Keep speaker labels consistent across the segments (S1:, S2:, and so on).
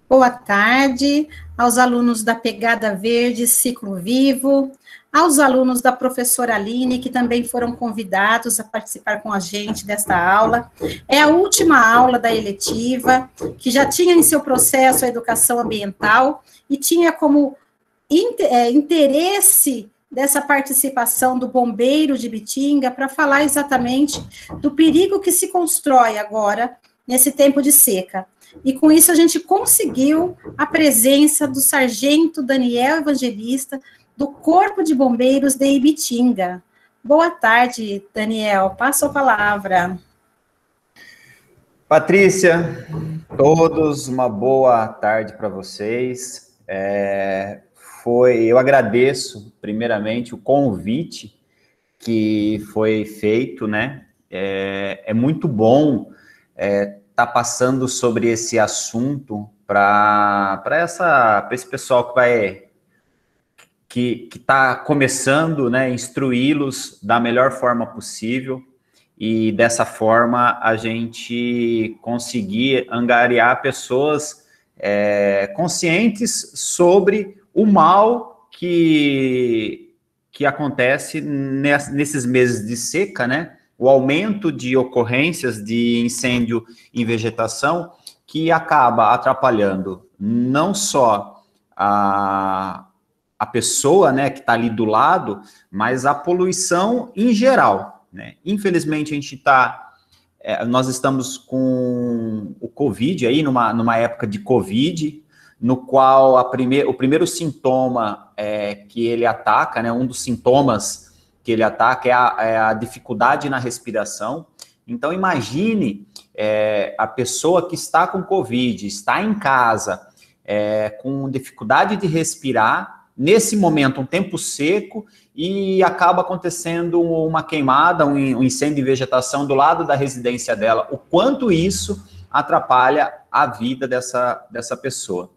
S1: Boa tarde aos alunos da Pegada Verde, Ciclo Vivo, aos alunos da professora Aline, que também foram convidados a participar com a gente desta aula. É a última aula da eletiva, que já tinha em seu processo a educação ambiental e tinha como interesse dessa participação do bombeiro de Ibitinga para falar exatamente do perigo que se constrói agora, nesse tempo de seca. E com isso a gente conseguiu a presença do sargento Daniel Evangelista, do Corpo de Bombeiros de Ibitinga. Boa tarde, Daniel, passo a palavra.
S2: Patrícia, todos, uma boa tarde para vocês. Eu agradeço, primeiramente, o convite que foi feito, né? É muito bom tá passando sobre esse assunto para esse pessoal que está começando, né, instruí-los da melhor forma possível e dessa forma a gente conseguir angariar pessoas conscientes sobre o mal que acontece nesses meses de seca, né? O aumento de ocorrências de incêndio em vegetação, que acaba atrapalhando não só a pessoa, né, que está ali do lado, mas a poluição em geral, né? Infelizmente, nós estamos com o Covid aí, numa época de Covid, no qual o primeiro sintoma que ele ataca, né, um dos sintomas que ele ataca é a dificuldade na respiração. Então, imagine a pessoa que está com Covid, está em casa, com dificuldade de respirar, nesse momento, um tempo seco, e acaba acontecendo uma queimada, um incêndio de vegetação do lado da residência dela. O quanto isso atrapalha a vida dessa pessoa.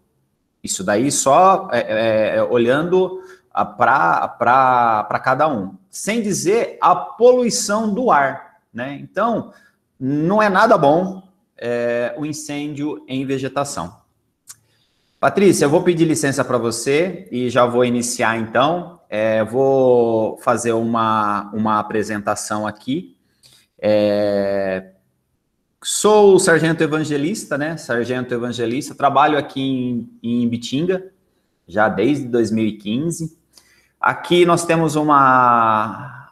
S2: Isso daí só olhando para cada um, sem dizer a poluição do ar, né? Então, não é nada bom o incêndio em vegetação. Patrícia, eu vou pedir licença para você e já vou iniciar, então. Vou fazer uma apresentação aqui. Sou o Sargento Evangelista, né? Sargento Evangelista, trabalho aqui em Ibitinga, já desde 2015. Aqui nós temos uma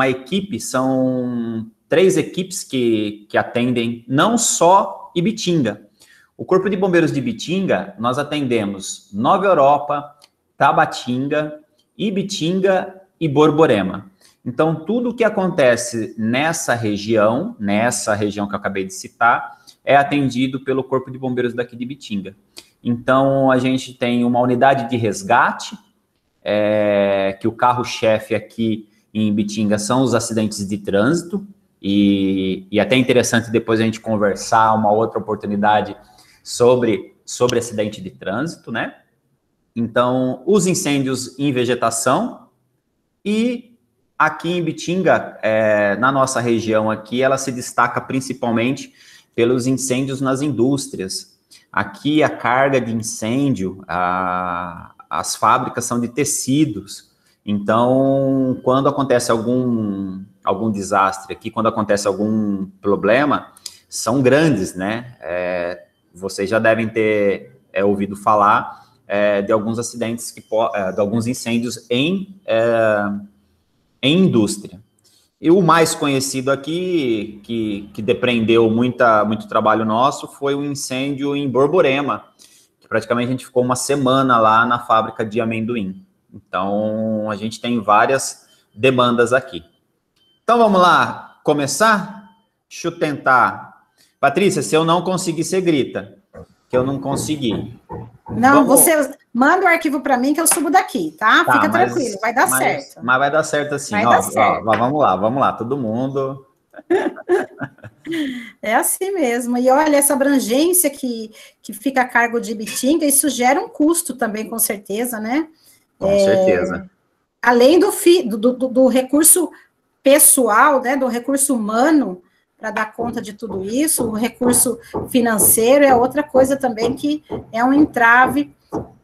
S2: equipe, são 3 equipes que atendem não só Ibitinga. O Corpo de Bombeiros de Ibitinga, nós atendemos Nova Europa, Tabatinga, Ibitinga e Borborema. Então, tudo o que acontece nessa região que eu acabei de citar, é atendido pelo Corpo de Bombeiros daqui de Ibitinga. Então, a gente tem uma unidade de resgate, que o carro-chefe aqui em Ibitinga são os acidentes de trânsito, e até interessante depois a gente conversar uma outra oportunidade sobre acidente de trânsito, né? Então, os incêndios em vegetação, e aqui em Ibitinga, na nossa região aqui, ela se destaca principalmente pelos incêndios nas indústrias. Aqui a carga de incêndio, as fábricas são de tecidos, então quando acontece algum desastre aqui, quando acontece algum problema, são grandes, né? Vocês já devem ter ouvido falar de alguns acidentes, de alguns incêndios em indústria. E o mais conhecido aqui, que depreendeu muito trabalho nosso, foi o incêndio em Borborema, que praticamente a gente ficou uma semana lá na fábrica de amendoim. Então, a gente tem várias demandas aqui. Então, vamos lá começar? Deixa eu tentar. Patrícia, se eu não conseguir, você grita, que eu não consegui.
S1: Não, você manda o arquivo para mim que eu subo daqui, tá? Fica tranquilo, vai dar certo.
S2: Mas vai dar certo assim,
S1: vai dar certo.
S2: Vamos lá, todo mundo.
S1: É assim mesmo. E olha, essa abrangência que fica a cargo de Ibitinga, isso gera um custo também, com certeza, né?
S2: Com certeza.
S1: Além do recurso pessoal, né, do recurso humano, para dar conta de tudo isso. O recurso financeiro é outra coisa também que é um entrave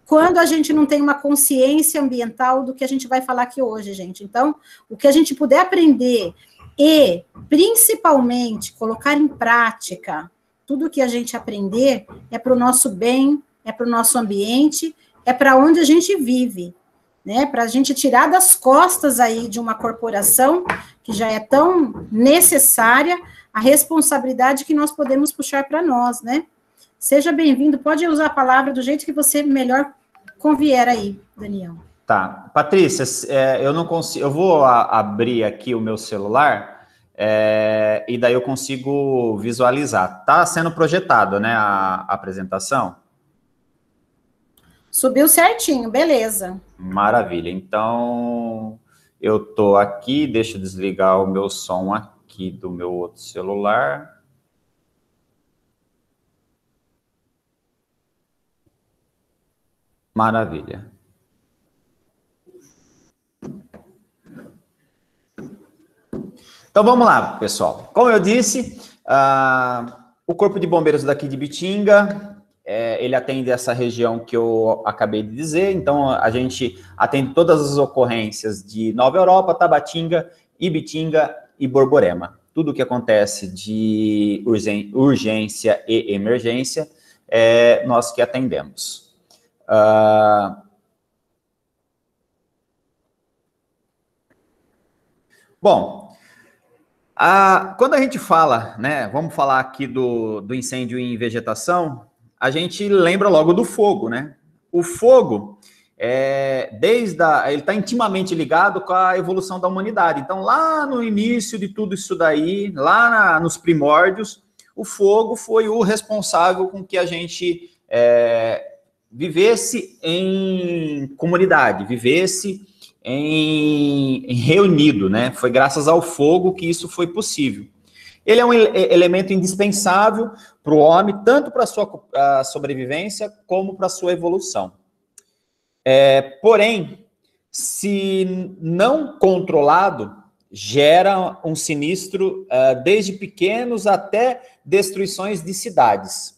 S1: quando a gente não tem uma consciência ambiental do que a gente vai falar aqui hoje, gente. Então, o que a gente puder aprender e, principalmente, colocar em prática tudo que a gente aprender é para o nosso bem, é para o nosso ambiente, é para onde a gente vive, né? Para a gente tirar das costas aí de uma corporação que já é tão necessária a responsabilidade que nós podemos puxar para nós, né? Seja bem-vindo, pode usar a palavra do jeito que você melhor convier aí, Daniel.
S2: Tá. Patrícia, eu não consigo, eu vou abrir aqui o meu celular, e daí eu consigo visualizar. Tá sendo projetado, né, a apresentação?
S1: Subiu certinho, beleza.
S2: Maravilha. Então, eu tô aqui, deixa eu desligar o meu som aqui do meu outro celular. Maravilha. Então, vamos lá, pessoal. Como eu disse, o Corpo de Bombeiros daqui de Ibitinga, ele atende essa região que eu acabei de dizer. Então, a gente atende todas as ocorrências de Nova Europa, Tabatinga, Ibitinga e Borborema. Tudo que acontece de urgência e emergência, nós que atendemos. Bom, quando a gente fala, né, vamos falar aqui do incêndio em vegetação, a gente lembra logo do fogo, né? O fogo, ele está intimamente ligado com a evolução da humanidade. Então, lá no início de tudo isso daí, lá nos primórdios, o fogo foi o responsável com que a gente vivesse em comunidade, vivesse em reunido, né? Foi graças ao fogo que isso foi possível. Ele é um elemento indispensável para o homem, tanto para a sua sobrevivência, como para a sua evolução. Porém, se não controlado, gera um sinistro desde pequenos até destruições de cidades.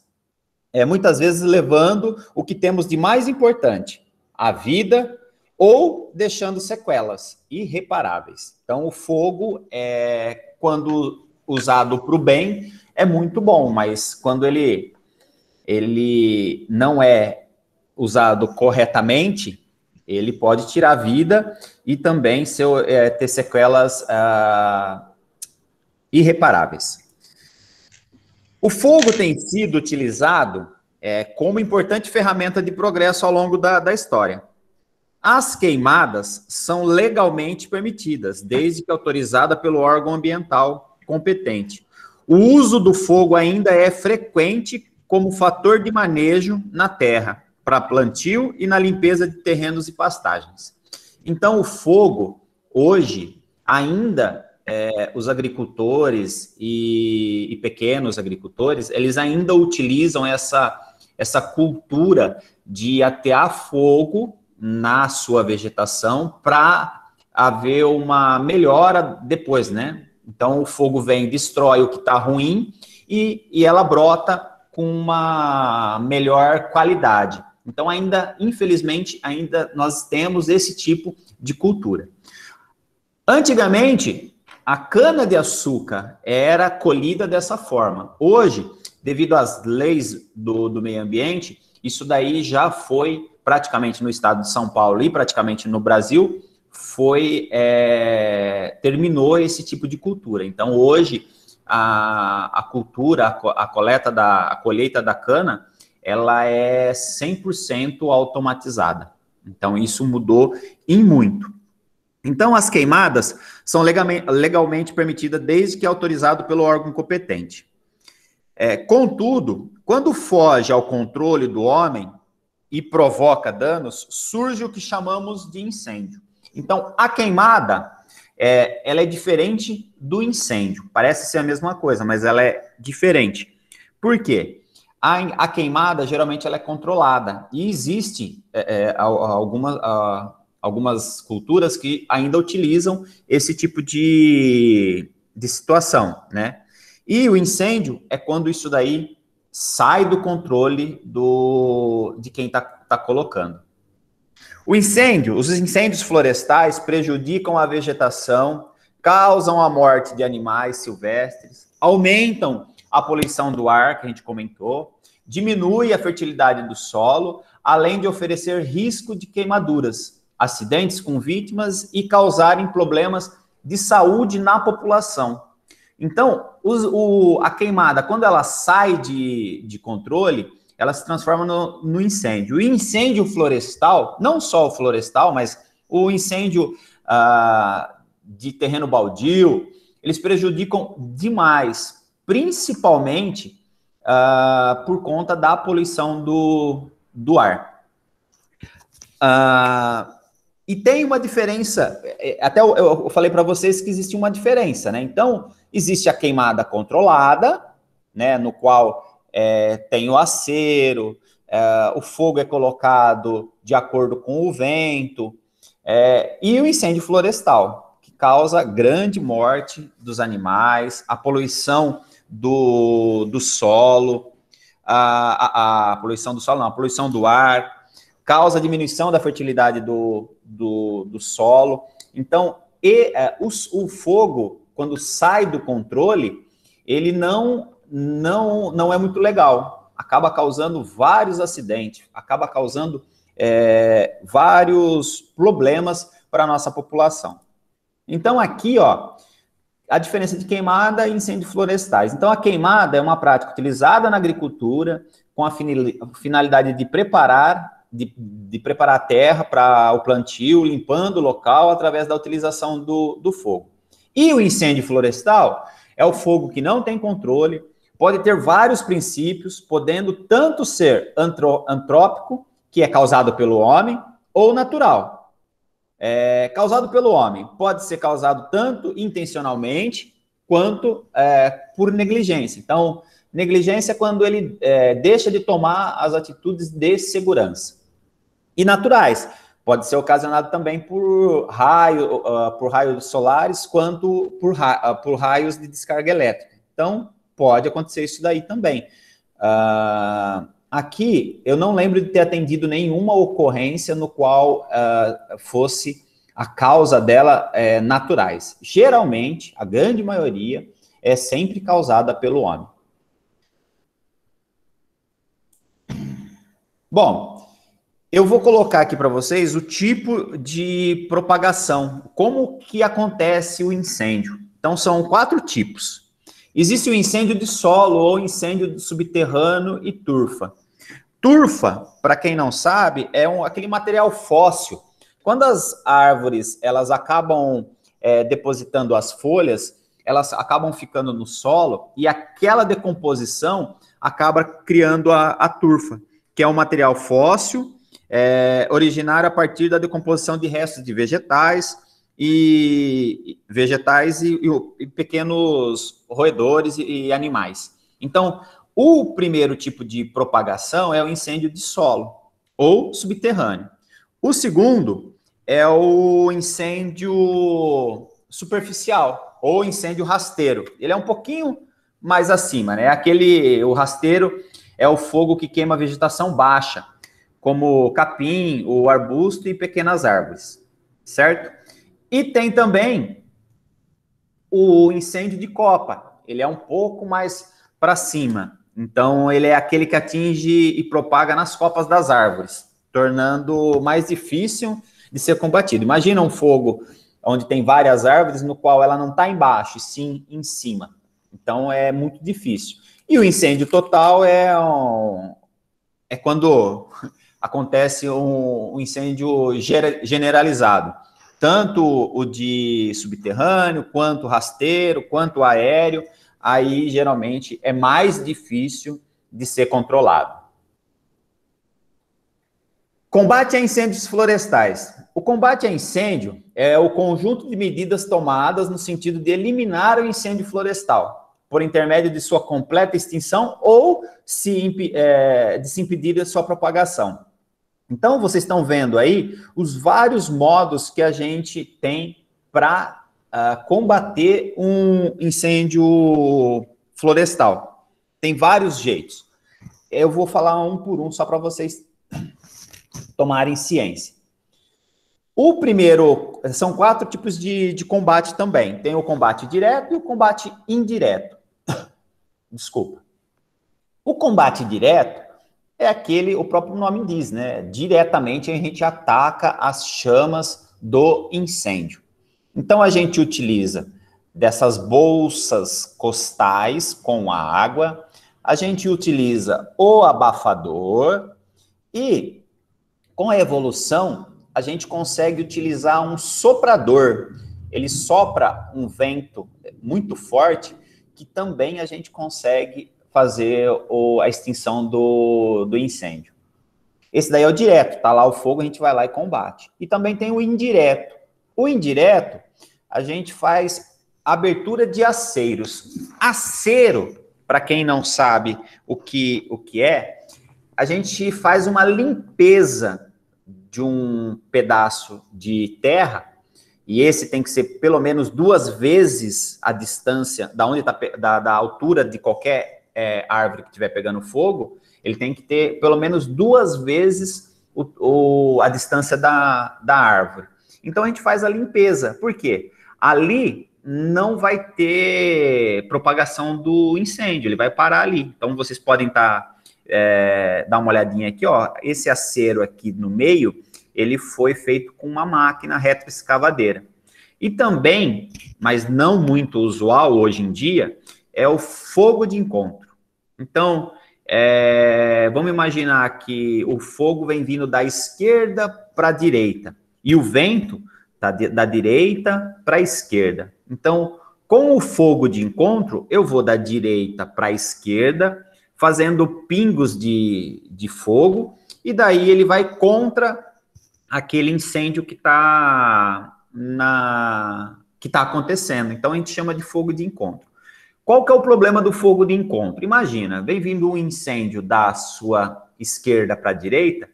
S2: Muitas vezes levando o que temos de mais importante, a vida, ou deixando sequelas irreparáveis. Então, o fogo, quando usado para o bem, é muito bom, mas quando ele não é usado corretamente, ele pode tirar a vida e também ter sequelas irreparáveis. O fogo tem sido utilizado como importante ferramenta de progresso ao longo da história. As queimadas são legalmente permitidas, desde que autorizada pelo órgão ambiental competente. O uso do fogo ainda é frequente como fator de manejo na terra, para plantio e na limpeza de terrenos e pastagens. Então, o fogo, hoje, ainda, os agricultores e pequenos agricultores, eles ainda utilizam essa cultura de atear fogo na sua vegetação para haver uma melhora depois, né? Então, o fogo vem, destrói o que está ruim e ela brota com uma melhor qualidade. Então, ainda, infelizmente, ainda nós temos esse tipo de cultura. Antigamente, a cana-de-açúcar era colhida dessa forma. Hoje, devido às leis do meio ambiente, isso daí já foi praticamente no estado de São Paulo e praticamente no Brasil, terminou esse tipo de cultura. Então, hoje, a cultura, a colheita da cana, ela é 100% automatizada. Então, isso mudou em muito. Então, as queimadas são legalmente permitidas desde que autorizado pelo órgão competente. Contudo, quando foge ao controle do homem e provoca danos, surge o que chamamos de incêndio. Então, a queimada, ela é diferente do incêndio. Parece ser a mesma coisa, mas ela é diferente. Por quê? A queimada, geralmente, ela é controlada. E existe algumas culturas que ainda utilizam esse tipo de situação, né? E o incêndio é quando isso daí sai do controle de quem está colocando. Os incêndios florestais prejudicam a vegetação, causam a morte de animais silvestres, aumentam a poluição do ar, que a gente comentou, diminui a fertilidade do solo, além de oferecer risco de queimaduras, acidentes com vítimas e causarem problemas de saúde na população. Então, a queimada, quando ela sai de controle, ela se transforma no incêndio. O incêndio florestal, não só o florestal, mas o incêndio de terreno baldio, eles prejudicam demais, principalmente por conta da poluição do ar. E tem uma diferença, até eu falei para vocês que existe uma diferença, né? Então, existe a queimada controlada, né, no qual tem o acero, o fogo é colocado de acordo com o vento, e o incêndio florestal, que causa grande morte dos animais, a poluição do solo, a poluição do solo não, a poluição do ar, causa diminuição da fertilidade do solo. Então, o fogo, quando sai do controle, ele não é muito legal. Acaba causando vários acidentes, acaba causando vários problemas para a nossa população. Então, aqui, ó, a diferença de queimada e incêndio florestais. Então, a queimada é uma prática utilizada na agricultura com a finalidade de preparar a terra para o plantio, limpando o local através da utilização do fogo. E o incêndio florestal é o fogo que não tem controle, pode ter vários princípios, podendo tanto ser antrópico, que é causado pelo homem, ou natural. Causado pelo homem pode ser causado tanto intencionalmente quanto por negligência. Então, negligência é quando ele deixa de tomar as atitudes de segurança. E naturais, pode ser ocasionado também por raios solares, quanto por raios de descarga elétrica. Então, pode acontecer isso daí também. Aqui, eu não lembro de ter atendido nenhuma ocorrência no qual fosse a causa dela naturais. Geralmente, a grande maioria, é sempre causada pelo homem. Bom, eu vou colocar aqui para vocês o tipo de propagação, como que acontece o incêndio. Então, são 4 tipos. Existe o incêndio de solo, ou incêndio subterrâneo e turfa. Turfa, para quem não sabe, é aquele material fóssil. Quando as árvores elas acabam depositando as folhas, elas acabam ficando no solo, e aquela decomposição acaba criando a turfa, que é um material fóssil, originário a partir da decomposição de restos de vegetais e pequenos roedores e animais. Então, o primeiro tipo de propagação é o incêndio de solo ou subterrâneo. O segundo é o incêndio superficial ou incêndio rasteiro. Ele é um pouquinho mais acima, né? O rasteiro é o fogo que queima a vegetação baixa, como o capim, o arbusto e pequenas árvores, certo? E tem também o incêndio de copa. Ele é um pouco mais para cima. Então, ele é aquele que atinge e propaga nas copas das árvores, tornando mais difícil de ser combatido. Imagina um fogo onde tem várias árvores, no qual ela não está embaixo, e sim em cima. Então, é muito difícil. E o incêndio total é quando acontece um incêndio generalizado. Tanto o de subterrâneo, quanto rasteiro, quanto aéreo, aí geralmente é mais difícil de ser controlado. Combate a incêndios florestais. O combate a incêndio é o conjunto de medidas tomadas no sentido de eliminar o incêndio florestal, por intermédio de sua completa extinção ou de se impedir a sua propagação. Então, vocês estão vendo aí os vários modos que a gente tem para combater um incêndio florestal. Tem vários jeitos. Eu vou falar um por um, só para vocês tomarem ciência. O primeiro, são 4 tipos de combate também. Tem o combate direto e o combate indireto. Desculpa. O combate direto é aquele, o próprio nome diz, né? Diretamente a gente ataca as chamas do incêndio. Então a gente utiliza dessas bolsas costais com água, a gente utiliza o abafador e, com a evolução, a gente consegue utilizar um soprador. Ele sopra um vento muito forte que também a gente consegue fazer a extinção do incêndio. Esse daí é o direto, tá lá o fogo, a gente vai lá e combate. E também tem o indireto. O indireto, a gente faz abertura de aceiros. Aceiro, para quem não sabe o que é, a gente faz uma limpeza de um pedaço de terra, e esse tem que ser pelo menos 2 vezes a distância da altura de qualquer árvore que estiver pegando fogo, ele tem que ter pelo menos 2 vezes a distância da árvore. Então a gente faz a limpeza. Por quê? Ali não vai ter propagação do incêndio, ele vai parar ali. Então vocês podem dar uma olhadinha aqui, ó. Esse acero aqui no meio, ele foi feito com uma máquina retroescavadeira. E também, mas não muito usual hoje em dia, é o fogo de encontro. Então, vamos imaginar que o fogo vem vindo da esquerda para a direita e o vento da direita para a esquerda. Então, com o fogo de encontro, eu vou da direita para a esquerda, fazendo pingos de fogo, e daí ele vai contra aquele incêndio que está acontecendo. Então, a gente chama de fogo de encontro. Qual que é o problema do fogo de encontro? Imagina, vem vindo um incêndio da sua esquerda para a direita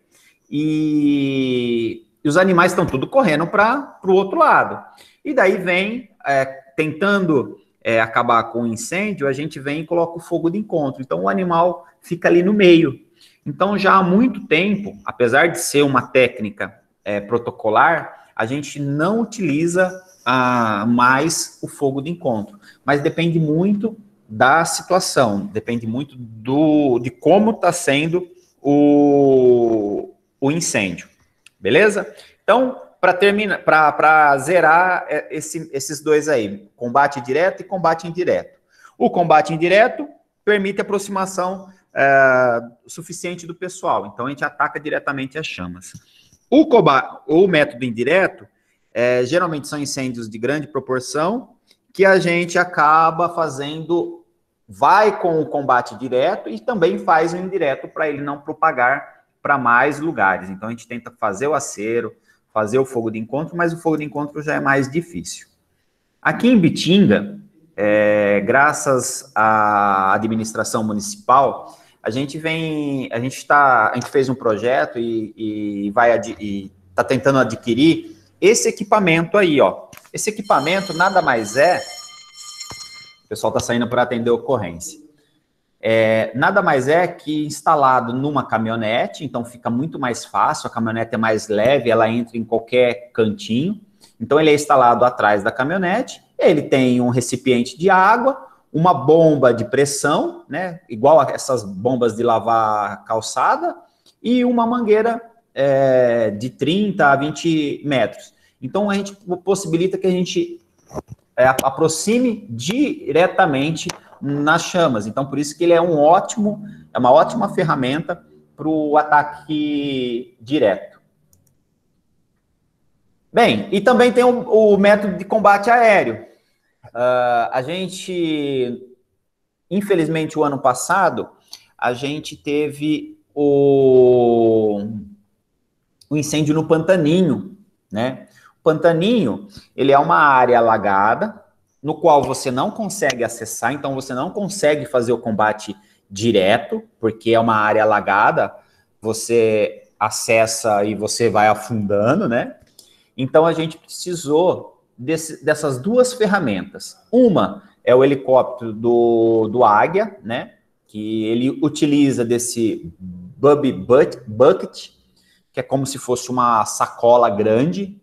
S2: e os animais estão tudo correndo para o outro lado. E daí vem, tentando acabar com o incêndio, a gente vem e coloca o fogo de encontro. Então, o animal fica ali no meio. Então, já há muito tempo, apesar de ser uma técnica protocolar, a gente não utiliza mais o fogo de encontro. Mas depende muito da situação, depende muito de como está sendo o incêndio. Beleza? Então, para zerar esses dois aí, combate direto e combate indireto. O combate indireto permite aproximação suficiente do pessoal, então a gente ataca diretamente as chamas. O método indireto, geralmente são incêndios de grande proporção, que a gente acaba vai com o combate direto e também faz o indireto para ele não propagar para mais lugares. Então a gente tenta fazer o acero, fazer o fogo de encontro, mas o fogo de encontro já é mais difícil. Aqui em Bitinga, graças à administração municipal, a gente fez um projeto e está tentando adquirir esse equipamento aí, ó. Esse equipamento nada mais é... O pessoal está saindo para atender a ocorrência. Nada mais é que instalado numa caminhonete, então fica muito mais fácil, a caminhonete é mais leve, ela entra em qualquer cantinho. Então ele é instalado atrás da caminhonete, ele tem um recipiente de água, uma bomba de pressão, né, igual a essas bombas de lavar calçada, e uma mangueira de 30 a 20 metros. Então, a gente possibilita que a gente aproxime diretamente nas chamas. Então, por isso que ele é uma ótima ferramenta para o ataque direto. Bem, e também tem o método de combate aéreo. A gente, infelizmente, o ano passado, a gente teve o incêndio no Pantaninho, né? O Pantaninho, ele é uma área alagada, no qual você não consegue acessar, então você não consegue fazer o combate direto, porque é uma área alagada, você acessa e você vai afundando, né? Então a gente precisou dessas duas ferramentas. Uma é o helicóptero do Águia, né? Que ele utiliza desse Bubby Bucket, que é como se fosse uma sacola grande,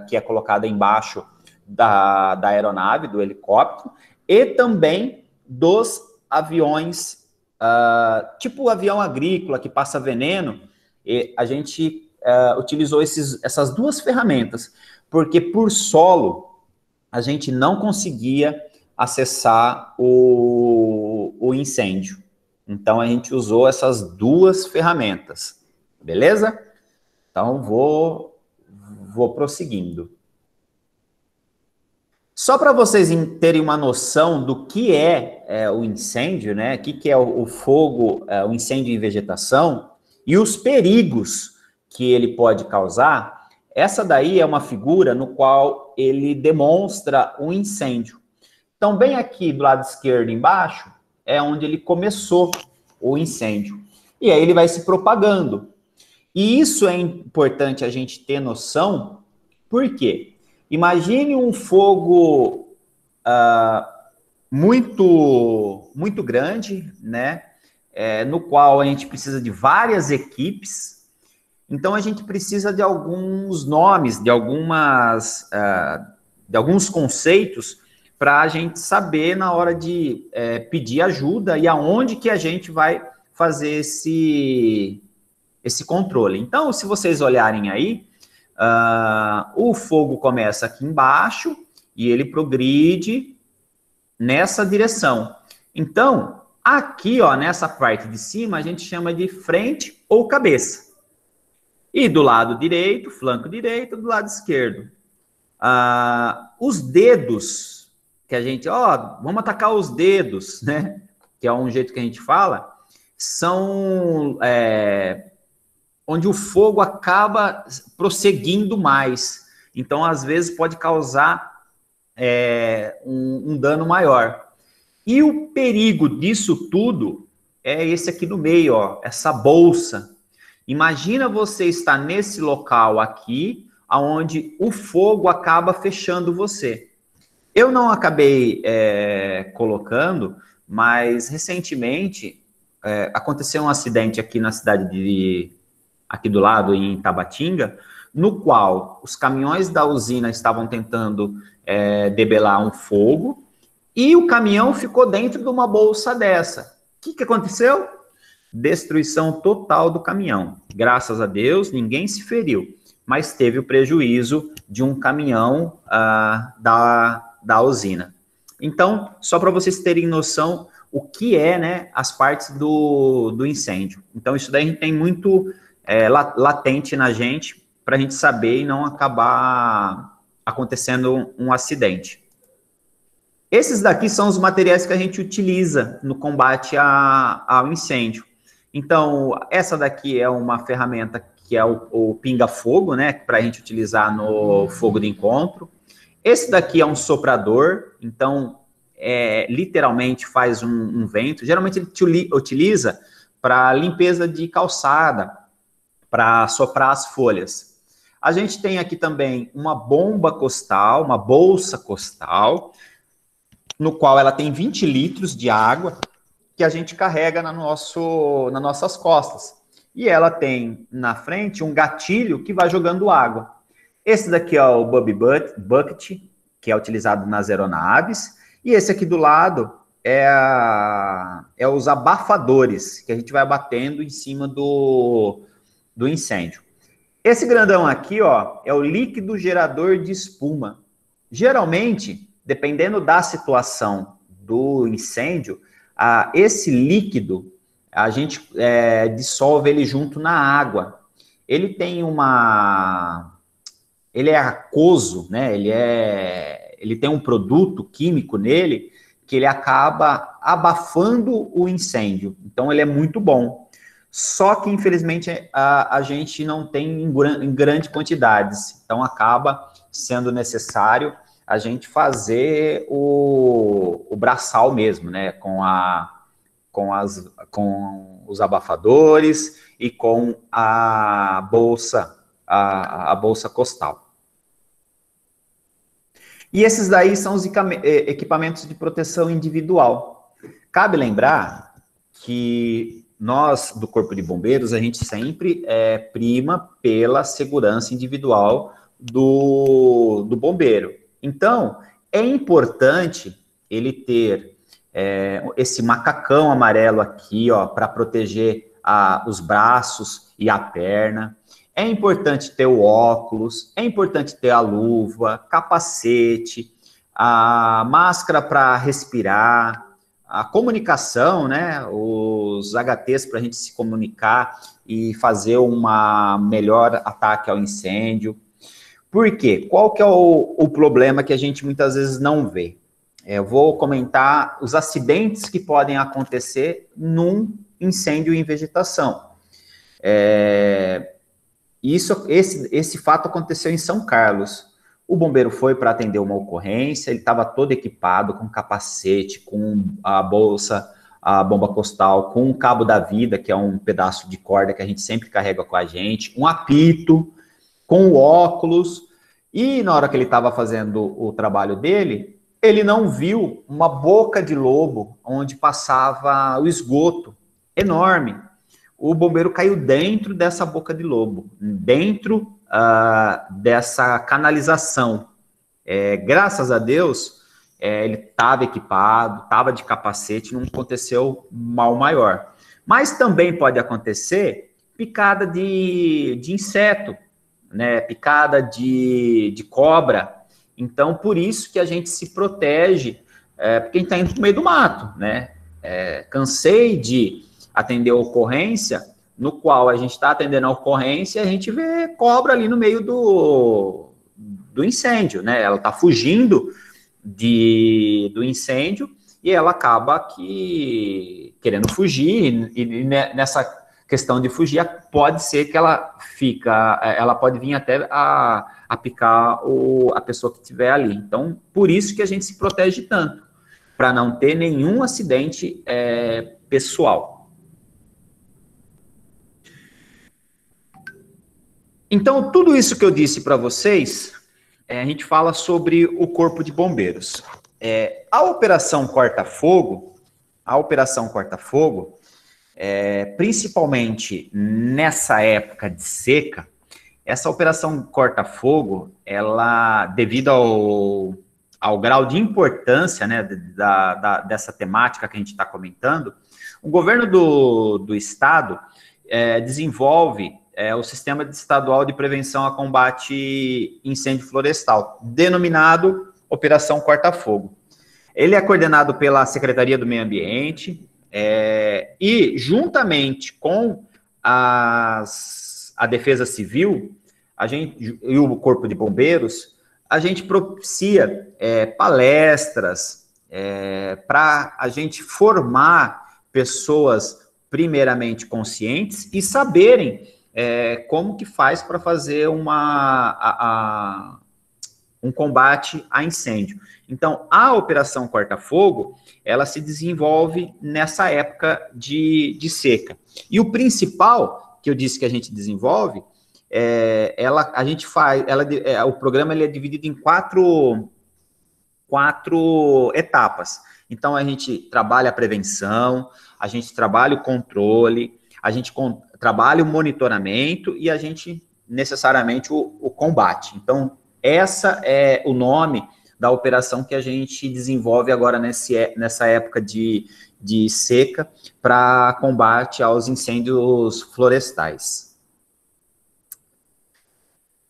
S2: que é colocada embaixo da aeronave, do helicóptero, e também dos aviões, tipo o avião agrícola que passa veneno. E a gente utilizou essas duas ferramentas, porque por solo a gente não conseguia acessar o incêndio. Então, a gente usou essas duas ferramentas, beleza? Então, vou prosseguindo. Só para vocês terem uma noção do que é o incêndio, né? O que é o fogo, o incêndio em vegetação e os perigos que ele pode causar, essa daí é uma figura no qual ele demonstra um incêndio. Então, bem aqui do lado esquerdo embaixo, é onde ele começou o incêndio. E aí ele vai se propagando. E isso é importante a gente ter noção, por quê? Imagine um fogo muito grande, né? No qual a gente precisa de várias equipes. Então, a gente precisa de alguns nomes, de alguns conceitos para a gente saber na hora de pedir ajuda e aonde que a gente vai fazer esse controle. Então, se vocês olharem aí, o fogo começa aqui embaixo e ele progride nessa direção. Então, aqui, ó, nessa parte de cima, a gente chama de frente ou cabeça. E do lado direito, flanco direito, do lado esquerdo. Os dedos que a gente, vamos atacar os dedos, né? Que é um jeito que a gente fala, são onde o fogo acaba prosseguindo mais. Então, às vezes, pode causar um dano maior. E o perigo disso tudo é esse aqui no meio, ó, essa bolsa. Imagina você estar nesse local aqui, onde o fogo acaba fechando você. Eu não acabei colocando, mas recentemente aconteceu um acidente aqui na cidade aqui do lado, em Tabatinga, no qual os caminhões da usina estavam tentando debelar um fogo e o caminhão ficou dentro de uma bolsa dessa. O que aconteceu? Destruição total do caminhão. Graças a Deus, ninguém se feriu, mas teve o prejuízo de um caminhão da usina. Então, só para vocês terem noção o que né, as partes do incêndio. Então, isso daí a gente tem muito latente na gente, para a gente saber e não acabar acontecendo um acidente. Esses daqui são os materiais que a gente utiliza no combate ao incêndio. Então, essa daqui é uma ferramenta que é o pinga-fogo, né, para a gente utilizar no fogo de encontro. Esse daqui é um soprador, então, literalmente faz um vento. Geralmente ele utiliza para limpeza de calçada, para soprar as folhas. A gente tem aqui também uma bomba costal, uma bolsa costal, no qual ela tem 20 litros de água, que a gente carrega nas nossas costas. E ela tem na frente um gatilho que vai jogando água. Esse daqui é o Bubby Bucket, que é utilizado nas aeronaves. E esse aqui do lado é os abafadores, que a gente vai batendo em cima do incêndio. Esse grandão aqui, ó, é o líquido gerador de espuma. Geralmente, dependendo da situação do incêndio, esse líquido, a gente dissolve ele junto na água. Ele tem ele é aquoso, né? Ele tem um produto químico nele que ele acaba abafando o incêndio. Então, ele é muito bom. Só que, infelizmente, a gente não tem em grandes quantidades. Então, acaba sendo necessário a gente fazer o braçal mesmo, né? Com os abafadores e com a bolsa costal. E esses daí são os equipamentos de proteção individual. Cabe lembrar que nós, do Corpo de Bombeiros, a gente sempre prima pela segurança individual do bombeiro. Então, é importante ele ter esse macacão amarelo aqui, ó, para proteger os braços e a perna. É importante ter o óculos, é importante ter a luva, capacete, a máscara para respirar, a comunicação, né? Os HTs para a gente se comunicar e fazer uma melhor ataque ao incêndio. Por quê? Qual que é o problema que a gente muitas vezes não vê? Eu vou comentar os acidentes que podem acontecer num incêndio em vegetação. Esse fato aconteceu em São Carlos. O bombeiro foi para atender uma ocorrência, ele estava todo equipado, com capacete, com a bolsa, a bomba costal, com o cabo da vida, que é um pedaço de corda que a gente sempre carrega com a gente, um apito, com o óculos, e na hora que ele estava fazendo o trabalho dele, ele não viu uma boca de lobo onde passava o esgoto enorme. O bombeiro caiu dentro dessa boca de lobo, dentro dessa canalização. Graças a Deus, ele estava equipado, estava de capacete, não aconteceu mal maior. Mas também pode acontecer picada de inseto, né? Picada de cobra. Então, por isso que a gente se protege, porque a gente está indo para o meio do mato, né? Cansei de atender a ocorrência, no qual a gente está atendendo a ocorrência, a gente vê cobra ali no meio do incêndio, né? Ela está fugindo do incêndio e ela acaba aqui querendo fugir, e nessa questão de fugir, pode ser que ela pode vir até a picar a pessoa que estiver ali. Então, por isso que a gente se protege tanto, para não ter nenhum acidente pessoal. Então, tudo isso que eu disse para vocês, a gente fala sobre o Corpo de Bombeiros. A Operação Corta-Fogo, principalmente nessa época de seca, essa Operação Corta-Fogo, ela, devido ao grau de importância, né, dessa temática que a gente está comentando, o governo do estado desenvolve o Sistema Estadual de Prevenção a Combate Incêndio Florestal, denominado Operação Corta-Fogo. Ele é coordenado pela Secretaria do Meio Ambiente e, juntamente com a Defesa Civil e o Corpo de Bombeiros, a gente propicia palestras para a gente formar pessoas primeiramente conscientes e saberem como que faz para fazer um combate a incêndio. Então, a Operação Corta-Fogo, ela se desenvolve nessa época de seca. E o principal, que eu disse que a gente desenvolve, o programa ele é dividido em quatro etapas. Então, a gente trabalha a prevenção, a gente trabalha o controle, a gente trabalha o monitoramento e a gente, necessariamente, o combate. Então, essa é o nome da operação que a gente desenvolve agora nessa época de seca para combate aos incêndios florestais.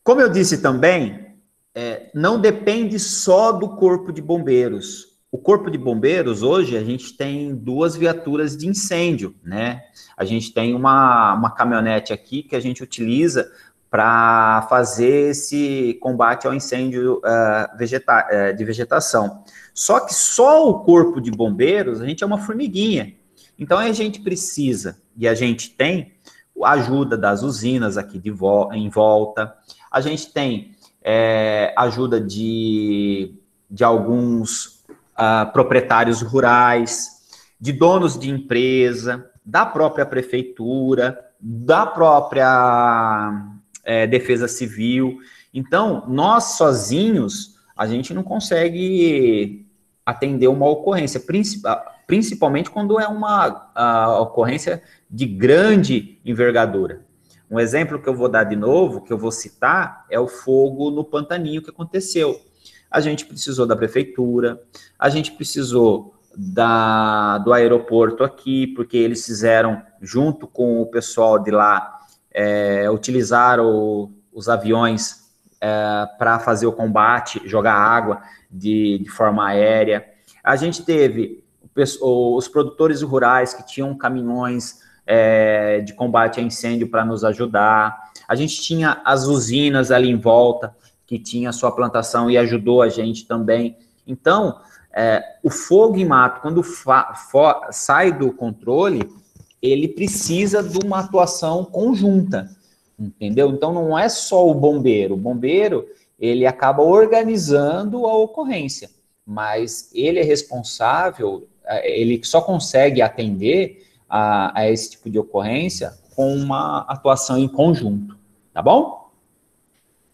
S2: Como eu disse também, não depende só do Corpo de Bombeiros. O Corpo de Bombeiros, hoje, a gente tem 2 viaturas de incêndio, né? A gente tem uma caminhonete aqui que a gente utiliza para fazer esse combate ao incêndio de vegetação. Só que só o Corpo de Bombeiros, a gente é uma formiguinha. Então, a gente precisa, e a gente tem, a ajuda das usinas aqui em volta, a gente tem ajuda de alguns proprietários rurais, de donos de empresa, da própria prefeitura, da própria Defesa Civil. Então, nós sozinhos, a gente não consegue atender uma ocorrência, principalmente quando é uma ocorrência de grande envergadura. Um exemplo que eu vou dar de novo, que eu vou citar, é o fogo no Pantaninho que aconteceu. A gente precisou da prefeitura, a gente precisou do aeroporto aqui, porque eles fizeram, junto com o pessoal de lá, utilizaram os aviões para fazer o combate, jogar água de forma aérea. A gente teve os produtores rurais que tinham caminhões de combate a incêndio para nos ajudar. A gente tinha as usinas ali em volta, que tinha a sua plantação e ajudou a gente também. Então, o fogo em mato, quando sai do controle, ele precisa de uma atuação conjunta, entendeu? Então, não é só o bombeiro, ele acaba organizando a ocorrência, mas ele é responsável, ele só consegue atender a esse tipo de ocorrência com uma atuação em conjunto, tá bom?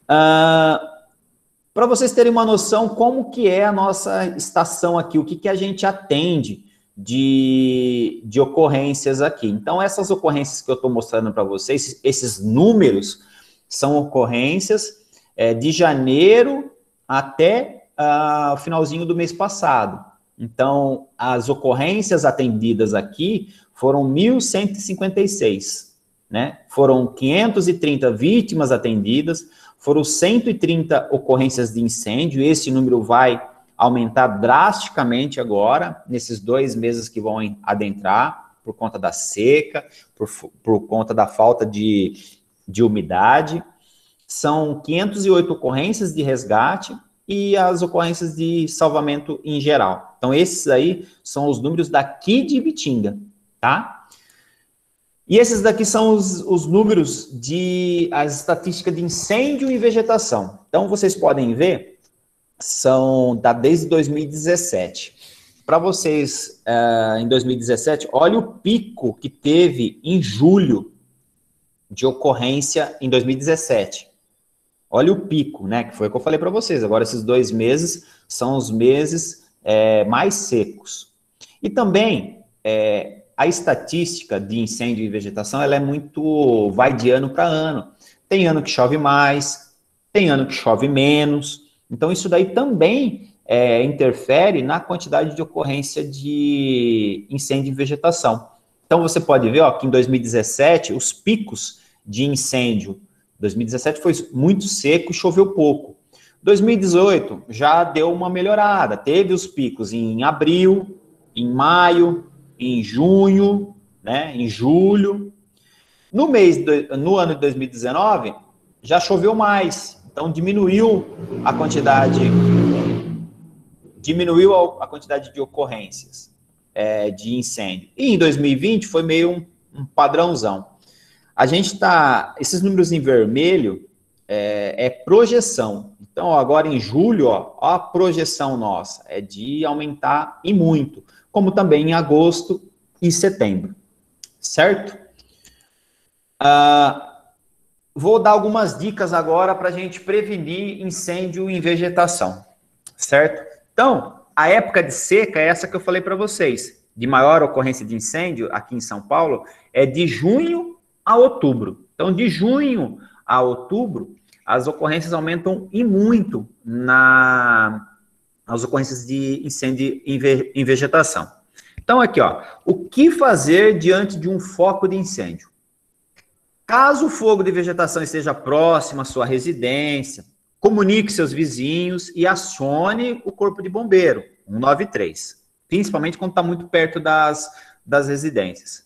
S2: Para vocês terem uma noção como que é a nossa estação aqui, o que a gente atende de ocorrências aqui. Então, essas ocorrências que eu estou mostrando para vocês, esses números, são ocorrências de janeiro até o finalzinho do mês passado. Então, as ocorrências atendidas aqui foram 1.156, né? Foram 530 vítimas atendidas, foram 130 ocorrências de incêndio. Esse número vai aumentar drasticamente agora, nesses 2 meses que vão adentrar, por conta da seca, por conta da falta de umidade. São 508 ocorrências de resgate e as ocorrências de salvamento em geral. Então, esses aí são os números daqui de Ibitinga, tá? E esses daqui são os números as estatísticas de incêndio e vegetação. Então, vocês podem ver, são desde 2017. Para vocês, em 2017, olha o pico que teve em julho de ocorrência em 2017. Olha o pico, né, que foi o que eu falei para vocês. Agora, esses 2 meses são os meses mais secos. E também, a estatística de incêndio e vegetação, ela é muito, vai de ano para ano. Tem ano que chove mais, tem ano que chove menos. Então, isso daí também interfere na quantidade de ocorrência de incêndio e vegetação. Então, você pode ver, ó, que em 2017, os picos de incêndio, 2017 foi muito seco e choveu pouco. 2018 já deu uma melhorada, teve os picos em abril, em maio, em junho, né, em julho. No ano de 2019, já choveu mais, então diminuiu a quantidade de ocorrências de incêndio. E em 2020 foi meio um padrãozão. A gente esses números em vermelho é projeção. Então, agora em julho, ó, a projeção nossa é de aumentar e muito, como também em agosto e setembro, certo? Vou dar algumas dicas agora para a gente prevenir incêndio em vegetação, certo? Então, a época de seca é essa que eu falei para vocês, de maior ocorrência de incêndio aqui em São Paulo, é de junho a outubro. Então, de junho a outubro, as ocorrências aumentam e muito as ocorrências de incêndio em vegetação. Então, aqui, ó, o que fazer diante de um foco de incêndio? Caso o fogo de vegetação esteja próximo à sua residência, comunique seus vizinhos e acione o corpo de bombeiro, 193, principalmente quando está muito perto das residências.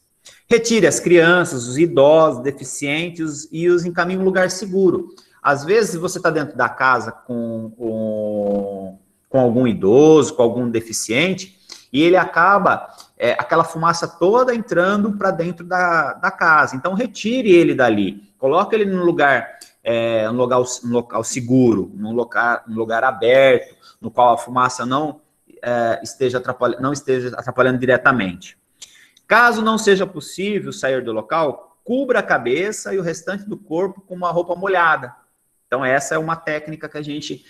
S2: Retire as crianças, os idosos, deficientes e os encaminhe em um lugar seguro. Às vezes, você está dentro da casa com algum idoso, com algum deficiente, e ele acaba, aquela fumaça toda entrando para dentro da casa. Então, retire ele dali, coloque ele num lugar, num local seguro, num lugar aberto, no qual a fumaça não esteja atrapalhando diretamente. Caso não seja possível sair do local, cubra a cabeça e o restante do corpo com uma roupa molhada. Então, essa é uma técnica que a gente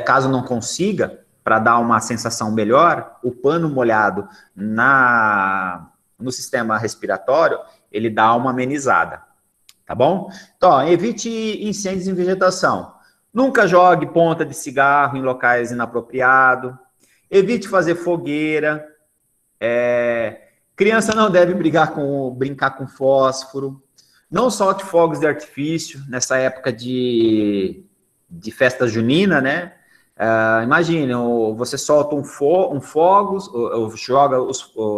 S2: caso não consiga, para dar uma sensação melhor, o pano molhado no sistema respiratório, ele dá uma amenizada, tá bom? Então, ó, evite incêndios em vegetação. Nunca jogue ponta de cigarro em locais inapropriados. Evite fazer fogueira. Criança não deve brincar com fósforo. Não solte fogos de artifício nessa época de festa junina, né? Imagine, você solta fogos,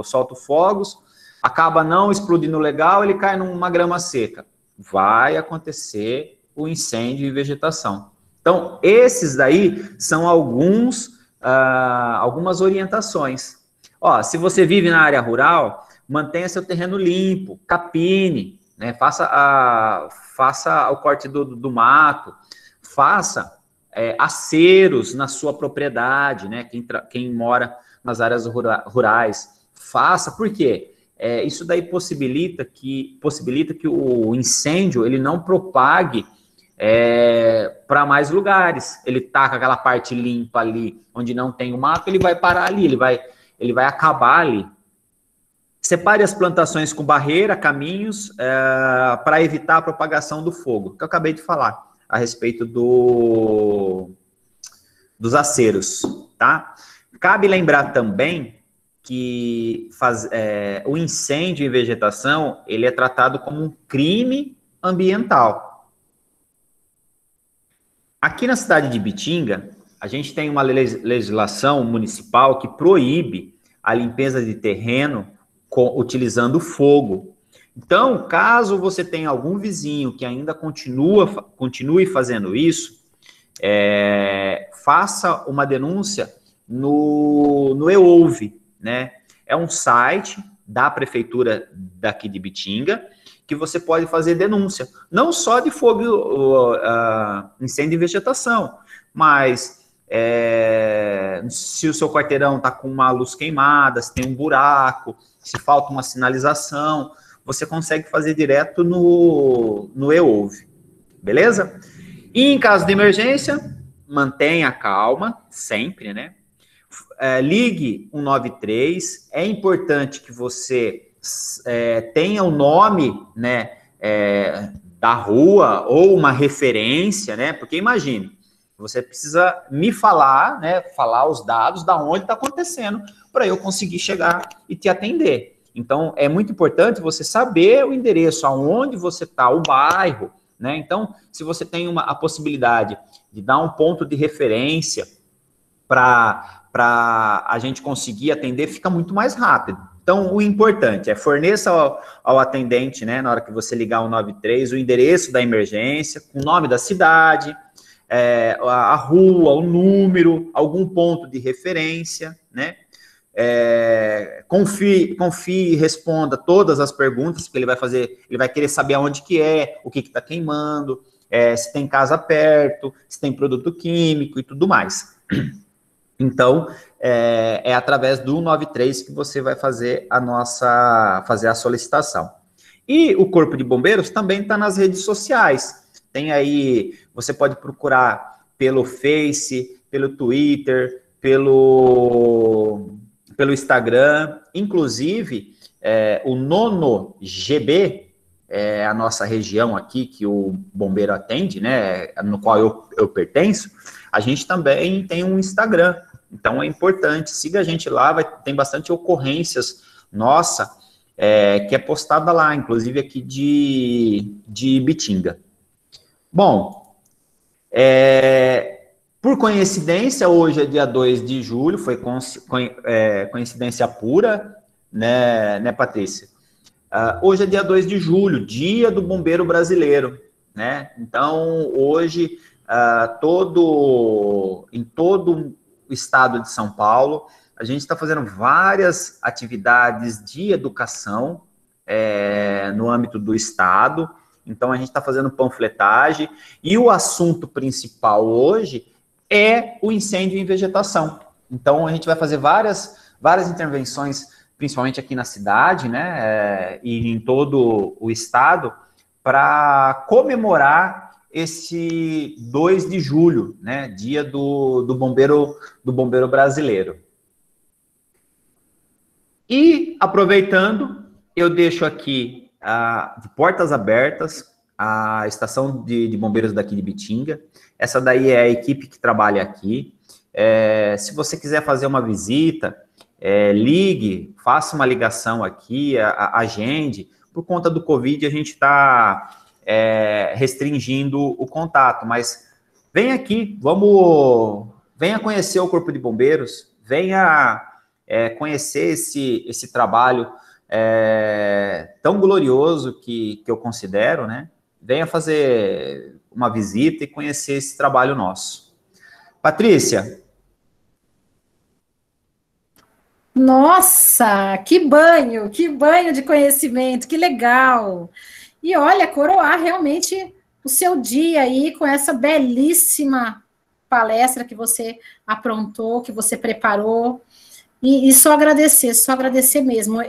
S2: solta fogos, acaba não explodindo legal, ele cai numa grama seca. Vai acontecer o incêndio em vegetação. Então, esses daí são algumas orientações. Ó, se você vive na área rural, mantenha seu terreno limpo, capine, né? Faça o corte do mato, faça aceros na sua propriedade, né? Quem mora nas áreas rurais, faça. Por quê? Isso daí possibilita que o incêndio ele não propague para mais lugares. Ele tá com aquela parte limpa ali, onde não tem o mato, ele vai parar ali, ele vai acabar ali. Separe as plantações com barreira, caminhos, para evitar a propagação do fogo, que eu acabei de falar a respeito dos aceros, tá? Cabe lembrar também que o incêndio em vegetação, ele é tratado como um crime ambiental. Aqui na cidade de Ibitinga, a gente tem uma legislação municipal que proíbe a limpeza de terreno utilizando fogo. Então, caso você tenha algum vizinho que ainda continue fazendo isso, faça uma denúncia no EOUVE, né? É um site da prefeitura daqui de Ibitinga que você pode fazer denúncia, não só de fogo, incêndio em vegetação, mas se o seu quarteirão está com uma luz queimada, se tem um buraco, se falta uma sinalização, você consegue fazer direto no EOUVE, beleza? E em caso de emergência, mantenha a calma, sempre, né? Ligue 193, é importante que você tenha o nome, né, da rua ou uma referência, né? Porque imagine, você precisa me falar, né, falar os dados da onde está acontecendo para eu conseguir chegar e te atender. Então, é muito importante você saber o endereço, aonde você está, o bairro, né? Então, se você tem a possibilidade de dar um ponto de referência para a gente conseguir atender, fica muito mais rápido. Então, o importante é forneça ao atendente, né, na hora que você ligar o 93, o endereço da emergência, o nome da cidade, a rua, o número, algum ponto de referência, né? Confie e responda todas as perguntas que ele vai fazer. Ele vai querer saber aonde que o que está queimando, se tem casa perto, se tem produto químico e tudo mais. Então, através do 93 que você vai fazer a solicitação. E o Corpo de Bombeiros também está nas redes sociais. Tem aí, você pode procurar pelo Face, pelo Twitter, pelo Instagram, inclusive o 9º GB, a nossa região aqui, que o bombeiro atende, né, no qual eu pertenço, a gente também tem um Instagram, então é importante, siga a gente lá, tem bastante ocorrências nossa, que é postada lá, inclusive aqui de Ibitinga. Bom, por coincidência, hoje é dia 2 de julho, foi coincidência pura, né, Patrícia? Hoje é dia 2 de julho, dia do bombeiro brasileiro, né? Então, hoje, em todo o estado de São Paulo, a gente está fazendo várias atividades de educação no âmbito do estado. Então, a gente está fazendo panfletagem, e o assunto principal hoje é o incêndio em vegetação. Então, a gente vai fazer várias intervenções, principalmente aqui na cidade, né, e em todo o estado, para comemorar esse 2 de julho, né, dia do bombeiro brasileiro. E, aproveitando, eu deixo aqui, de portas abertas, a estação de bombeiros daqui de Ibitinga. Essa daí é a equipe que trabalha aqui. Se você quiser fazer uma visita, ligue, faça uma ligação aqui, agende. Por conta do Covid, a gente está restringindo o contato, mas vem aqui, venha conhecer o Corpo de Bombeiros, venha conhecer esse trabalho tão glorioso que eu considero, né? Venha fazer uma visita e conhecer esse trabalho nosso. Patrícia.
S1: Nossa, que banho de conhecimento, que legal. E olha, coroar realmente o seu dia aí com essa belíssima palestra que você aprontou, que você preparou. E só agradecer mesmo.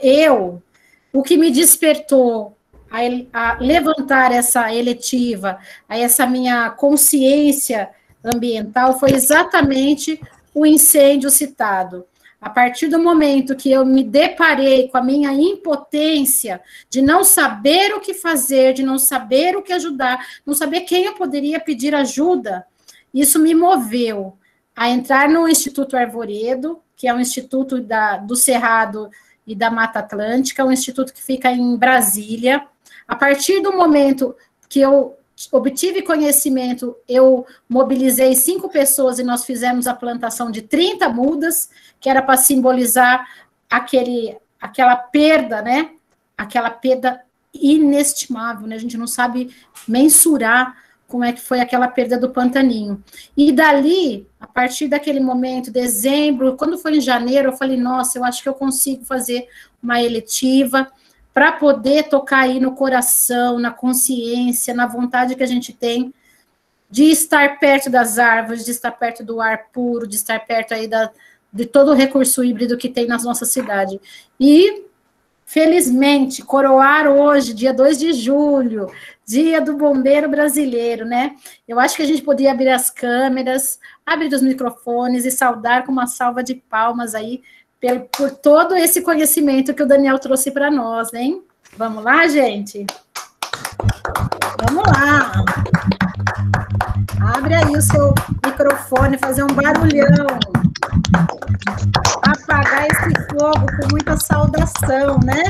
S1: O que me despertou a levantar essa eletiva, a essa minha consciência ambiental, foi exatamente o incêndio citado. A partir do momento que eu me deparei com a minha impotência de não saber o que fazer, de não saber o que ajudar, não saber quem eu poderia pedir ajuda, isso me moveu a entrar no Instituto Arvoredo, que é um instituto do Cerrado e da Mata Atlântica, um instituto que fica em Brasília. A partir do momento que eu obtive conhecimento, eu mobilizei 5 pessoas e nós fizemos a plantação de 30 mudas, que era para simbolizar aquela perda, né? Aquela perda inestimável, né? A gente não sabe mensurar como é que foi aquela perda do Pantaninho. E dali, a partir daquele momento, dezembro, quando foi em janeiro, eu falei, nossa, eu acho que eu consigo fazer uma eletiva para poder tocar aí no coração, na consciência, na vontade que a gente tem de estar perto das árvores, de estar perto do ar puro, de estar perto aí de todo o recurso híbrido que tem na nossa cidade. E, felizmente, coroar hoje, dia 2 de julho, dia do bombeiro brasileiro, né? Eu acho que a gente podia abrir as câmeras, abrir os microfones e saudar com uma salva de palmas aí, por todo esse conhecimento que o Daniel trouxe para nós, hein? Vamos lá, gente? Vamos lá! Abre aí o seu microfone, fazer um barulhão. Apagar esse fogo com muita saudação, né?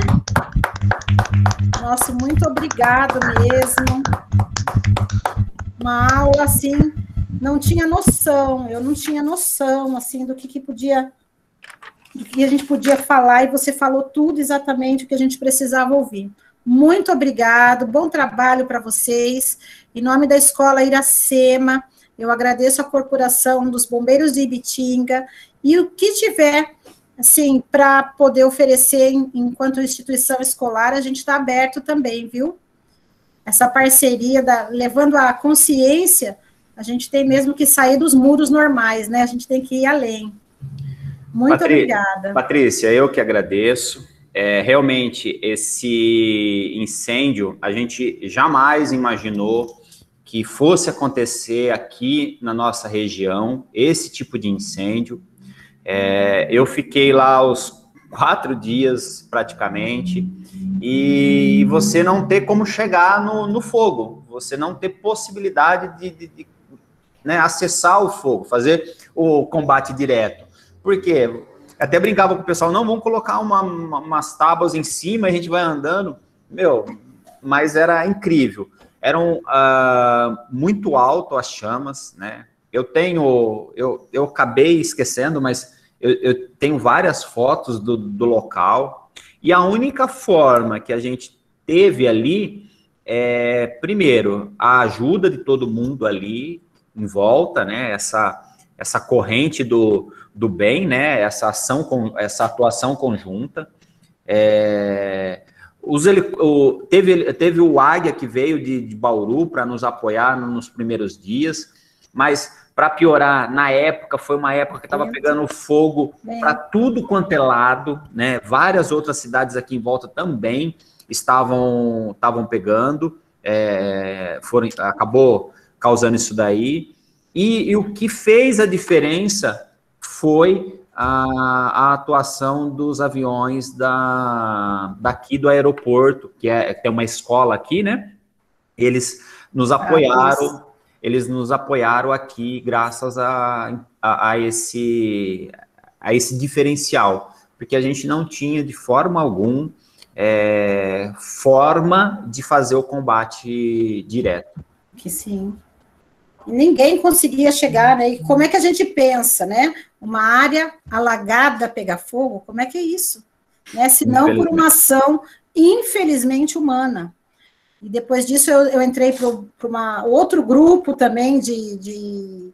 S1: Nossa, muito obrigado mesmo. Uma aula, assim, não tinha noção, eu não tinha noção, assim, do que podia... do que a gente podia falar, e você falou tudo exatamente o que a gente precisava ouvir. Muito obrigado, bom trabalho para vocês. Em nome da Escola Iracema, eu agradeço a Corporação dos Bombeiros de Ibitinga, e o que tiver, assim, para poder oferecer enquanto instituição escolar, a gente está aberto também, viu? Essa parceria, levando a consciência, a gente tem mesmo que sair dos muros normais, né? A gente tem que ir além. Muito obrigada.
S2: Patrícia, eu que agradeço. Realmente, esse incêndio, a gente jamais imaginou que fosse acontecer aqui na nossa região, esse tipo de incêndio. Eu fiquei lá os 4 dias, praticamente, e você não ter como chegar no fogo, você não ter possibilidade de né, acessar o fogo, fazer o combate direto. Por quê? Até brincava com o pessoal, não, vamos colocar umas tábuas em cima, a gente vai andando. Mas era incrível. Eram muito alto as chamas, né? Eu acabei esquecendo, mas eu tenho várias fotos do local, e a única forma que a gente teve ali primeiro, a ajuda de todo mundo ali em volta, né? Essa corrente do bem, né? Essa atuação conjunta. Teve o Águia que veio de Bauru para nos apoiar nos primeiros dias, mas para piorar, na época, foi uma época que estava pegando fogo para tudo quanto é lado, né? Várias outras cidades aqui em volta também estavam pegando. acabou causando isso daí. E o que fez a diferença foi a atuação dos aviões daqui do aeroporto, que tem uma escola aqui, né? Eles nos apoyaram aqui graças a esse diferencial, porque a gente não tinha de forma alguma forma de fazer o combate direto.
S1: Que sim. Ninguém conseguia chegar, né? E como é que a gente pensa, né? Uma área alagada pegar fogo, como é que é isso? Né? Se não por uma ação, infelizmente, humana. E depois disso eu entrei para outro grupo também de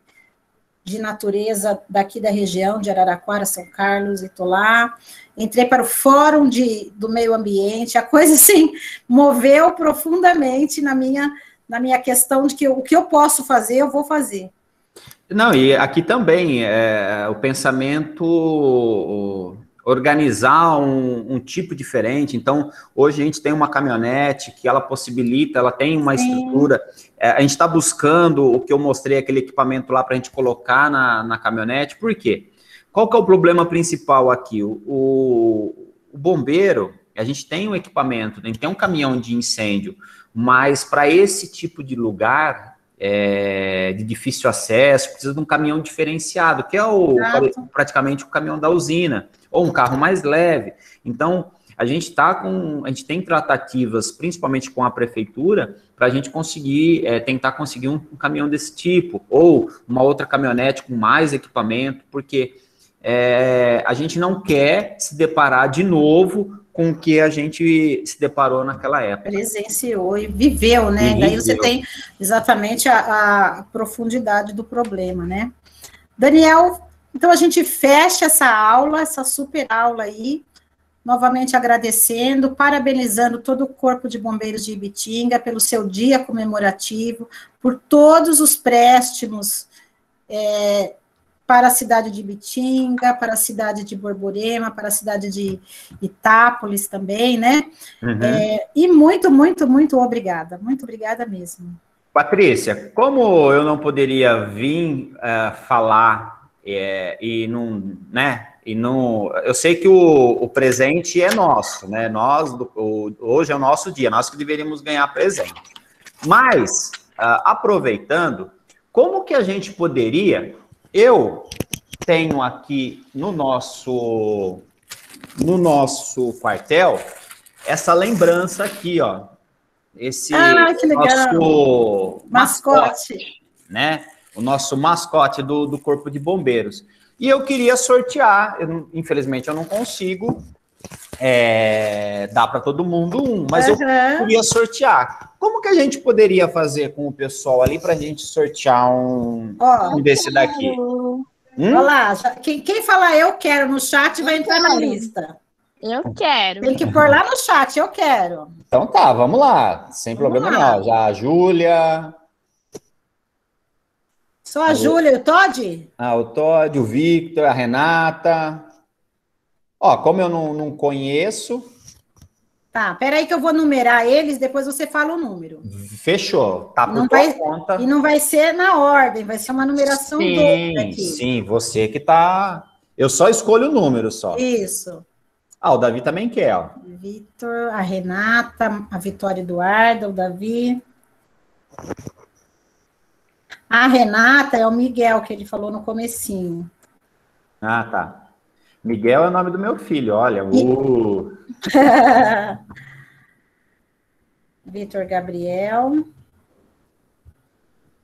S1: natureza daqui da região, de Araraquara, São Carlos, e estou lá. Entrei para o Fórum do Meio Ambiente, a coisa, assim, moveu profundamente na minha questão de que o que eu posso fazer, eu vou fazer.
S2: Não, e aqui também, o pensamento, organizar um tipo diferente. Então, hoje a gente tem uma caminhonete que ela possibilita, ela tem uma estrutura. A gente está buscando o que eu mostrei, aquele equipamento lá para a gente colocar na caminhonete. Por quê? Qual que é o problema principal aqui? O bombeiro, a gente tem um equipamento, a gente tem um caminhão de incêndio, mas para esse tipo de lugar de difícil acesso, precisa de um caminhão diferenciado, que é praticamente o caminhão da usina, ou um carro mais leve. Então, a gente tem tratativas, principalmente com a prefeitura, para a gente conseguir, tentar conseguir um caminhão desse tipo, ou uma outra caminhonete com mais equipamento, porque a gente não quer se deparar de novo com o que a gente se deparou naquela época.
S1: Presenciou e viveu, né? E daí você tem exatamente a profundidade do problema, né? Daniel, então a gente fecha essa aula, essa super aula aí, novamente agradecendo, parabenizando todo o Corpo de Bombeiros de Ibitinga pelo seu dia comemorativo, por todos os préstimos para a cidade de Ibitinga, para a cidade de Borborema, para a cidade de Itápolis também, né? Uhum. E muito, muito, muito obrigada. Muito obrigada mesmo.
S2: Patrícia, como eu não poderia vir falar e não, né? Eu sei que o presente é nosso, né? Hoje é o nosso dia, nós que deveríamos ganhar presente. Mas, aproveitando, como que a gente poderia... Eu tenho aqui no nosso quartel essa lembrança aqui, ó. Esse
S1: que legal.
S2: Nosso mascote, né? O nosso mascote do Corpo de Bombeiros. E eu queria sortear, infelizmente eu não consigo dar para todo mundo um, mas eu queria sortear. Como que a gente poderia fazer com o pessoal ali para a gente sortear um desse daqui?
S1: Olha lá, quem falar eu quero no chat vai entrar na lista.
S3: Eu quero.
S1: Tem que pôr lá no chat, eu quero.
S2: Então tá, vamos lá, sem problema nenhum. Já a Júlia...
S1: Só a Júlia e o Todd?
S2: O Todd, o Victor, a Renata. Ó, como eu não conheço...
S1: Tá, peraí que eu vou numerar eles, depois você fala o número.
S2: Fechou, tá por tua conta.
S1: E não vai ser na ordem, vai ser uma numeração dupla aqui.
S2: Sim, você que tá... Eu só escolho o número, só.
S1: Isso.
S2: O Davi também quer, ó.
S1: Victor, a Renata, a Vitória Eduarda, o Davi... A Renata é o Miguel, que ele falou no comecinho.
S2: Tá. Miguel é o nome do meu filho, olha.
S1: Vitor Gabriel.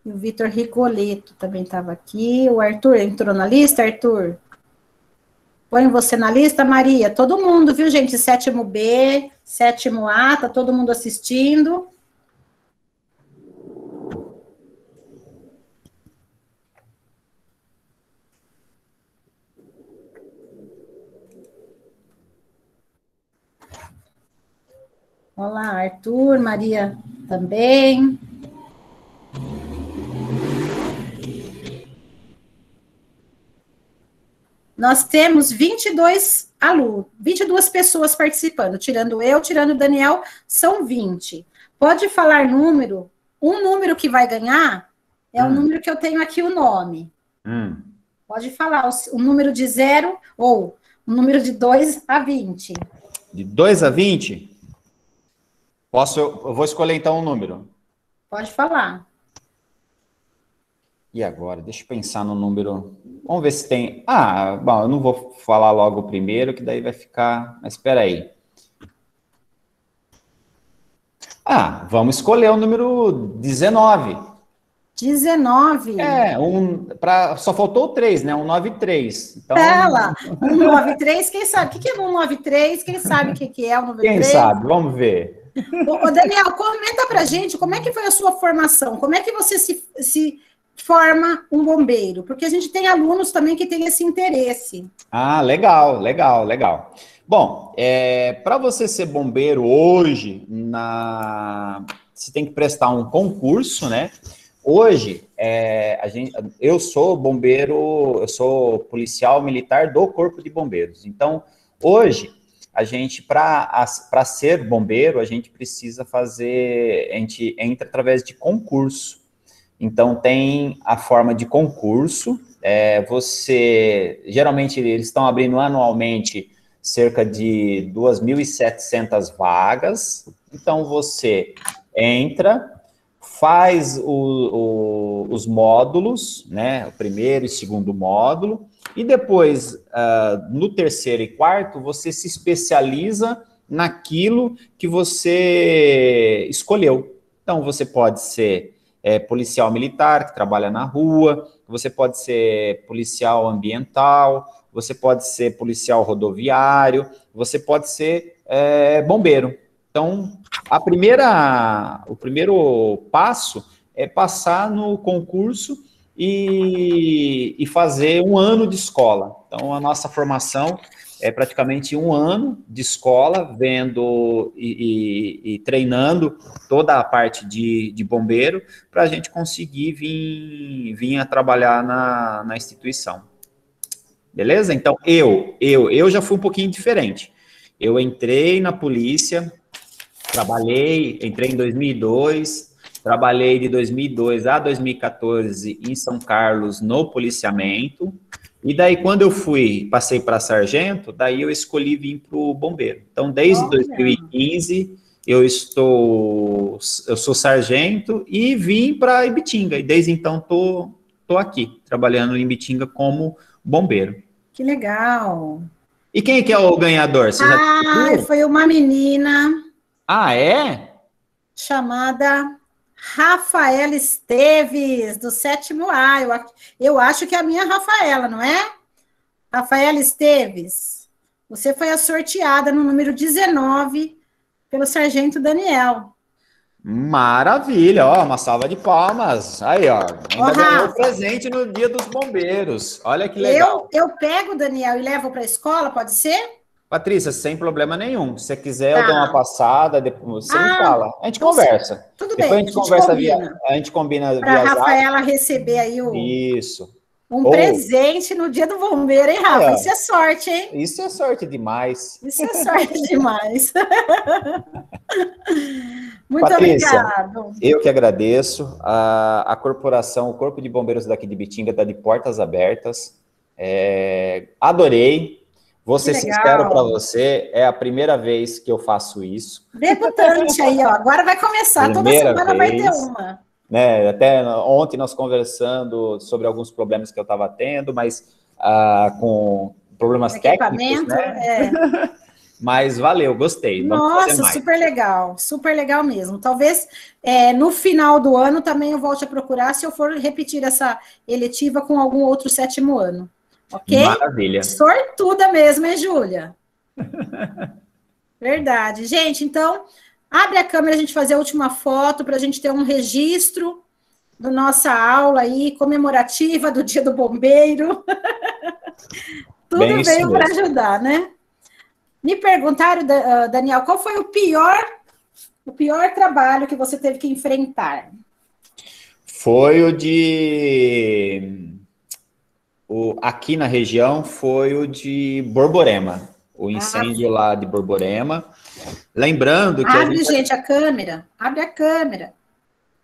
S1: E o Vitor Rigoletto também estava aqui. O Arthur entrou na lista, Arthur? Põe você na lista, Maria. Todo mundo, viu, gente? 7º B, 7º A, tá todo mundo assistindo. Olá, Arthur, Maria também. Nós temos 22 alunos, 22 pessoas participando, tirando eu, tirando o Daniel, são 20. Pode falar número. Um número que vai ganhar é o número que eu tenho aqui o nome. Pode falar o número de 0 ou o número de 2 a 20.
S2: De 2 a 20? Eu vou escolher então um número.
S1: Pode falar.
S2: E agora? Deixa eu pensar no número. Vamos ver se tem... Ah, bom, eu não vou falar logo o primeiro, que daí vai ficar... Mas espera aí. Ah, vamos escolher o número 19.
S1: 19.
S2: Só faltou o 3, né? 193. Então...
S1: Ela, 193, quem sabe? O que é 193? Quem sabe o que é o número 3?
S2: Quem sabe? Vamos ver.
S1: Ô, Daniel, comenta pra gente como é que foi a sua formação, como é que você se forma um bombeiro, porque a gente tem alunos também que têm esse interesse.
S2: Ah, legal. Bom, para você ser bombeiro hoje, você tem que prestar um concurso, né? Hoje, eu sou bombeiro, eu sou policial militar do Corpo de Bombeiros. Então, hoje, a gente, para ser bombeiro, a gente precisa a gente entra através de concurso. Então, tem a forma de concurso, geralmente, eles estão abrindo anualmente cerca de 2.700 vagas, então você entra, faz os módulos, né, o primeiro e segundo módulo, e depois, no terceiro e quarto, você se especializa naquilo que você escolheu. Então, você pode ser policial militar, que trabalha na rua, você pode ser policial ambiental, você pode ser policial rodoviário, você pode ser bombeiro. Então, o primeiro passo é passar no concurso e fazer um ano de escola. Então, a nossa formação é praticamente um ano de escola, vendo e treinando toda a parte de bombeiro, para a gente conseguir vir a trabalhar na instituição. Beleza? Então, eu já fui um pouquinho diferente. Eu entrei na polícia, entrei em 2002, trabalhei de 2002 a 2014 em São Carlos, no policiamento, e daí quando eu passei para sargento, daí eu escolhi vir para o bombeiro. Então, desde 2015, eu sou sargento e vim para Ibitinga, e desde então tô aqui, trabalhando em Ibitinga como bombeiro.
S1: Que legal.
S2: E quem que é o ganhador? Você já
S1: foi uma menina.
S2: Ah, é?
S1: Chamada Rafaela Esteves, do 7º A. Eu acho que é a minha Rafaela, não é? Rafaela Esteves, você foi a sorteada no número 19 pelo Sargento Daniel.
S2: Maravilha, ó, uma salva de palmas. Aí, ó, ainda ganhou presente no Dia dos Bombeiros. Olha que legal.
S1: Eu pego o Daniel e levo para a escola, pode ser?
S2: Patrícia, sem problema nenhum. Se você quiser, eu dou uma passada, depois você me fala. A gente conversa.
S1: Tudo
S2: depois
S1: bem,
S2: a gente conversa a gente combina
S1: via Para a Rafaela receber aí
S2: Isso.
S1: Presente no Dia do Bombeiro, hein, Rafa? Isso é sorte, hein?
S2: Isso é sorte demais.
S1: Isso é sorte demais. Muito
S2: Patrícia,
S1: obrigado.
S2: Eu que agradeço. A corporação, o Corpo de Bombeiros daqui de Ibitinga está de portas abertas. Adorei. Vou ser sincero para você, é a primeira vez que eu faço isso.
S1: Debutante aí, ó. Agora vai começar, toda semana vai ter uma.
S2: Né, até ontem nós conversando sobre alguns problemas que eu estava tendo, mas com problemas técnicos, né? Mas valeu, gostei.
S1: Nossa, super legal mesmo. Talvez no final do ano também eu volte a procurar se eu for repetir essa eletiva com algum outro 7º ano. Ok?
S2: Maravilha.
S1: Sortuda mesmo, hein, Júlia? Verdade. Gente, então, abre a câmera, a gente fazer a última foto, para a gente ter um registro da nossa aula aí, comemorativa do Dia do Bombeiro. Tudo veio para ajudar, né? Me perguntaram, Daniel, qual foi o pior trabalho que você teve que enfrentar?
S2: Foi aqui na região, foi o de Borborema. o incêndio lá de Borborema. Lembrando que
S1: abre, gente, a câmera. Abre a câmera.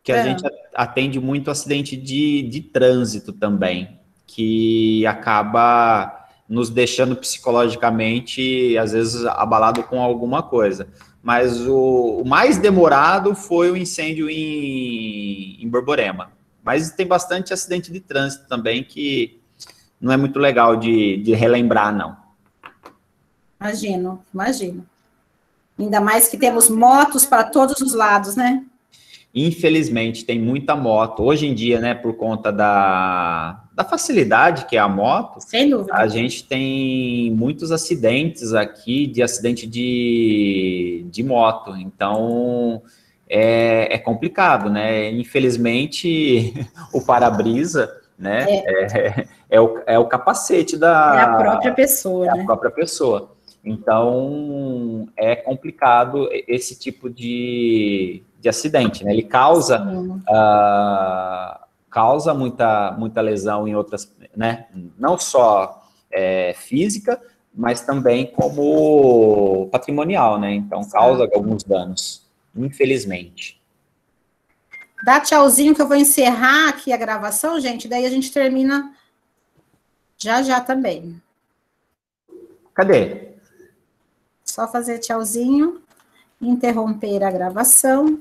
S2: Que a gente atende muito acidente de trânsito também, que acaba nos deixando psicologicamente, às vezes, abalado com alguma coisa. Mas o mais demorado foi o incêndio em Borborema. Mas tem bastante acidente de trânsito também, que não é muito legal de relembrar, não.
S1: Imagino. Ainda mais que temos motos para todos os lados, né?
S2: Infelizmente, tem muita moto. Hoje em dia, né, por conta da facilidade que é a moto,
S1: sem dúvida,
S2: a gente tem muitos acidentes aqui, de acidente de moto. Então, é complicado, né? Infelizmente, o para-brisa, né, é o capacete da...
S1: É a própria pessoa, né?
S2: A própria pessoa. Então, é complicado esse tipo de acidente, né? Ele causa muita lesão em outras, né? Não só física, mas também como patrimonial, né? Então, causa alguns danos, infelizmente.
S1: Dá tchauzinho que eu vou encerrar aqui a gravação, gente, daí a gente termina já também.
S2: Cadê?
S1: Só fazer tchauzinho, interromper a gravação.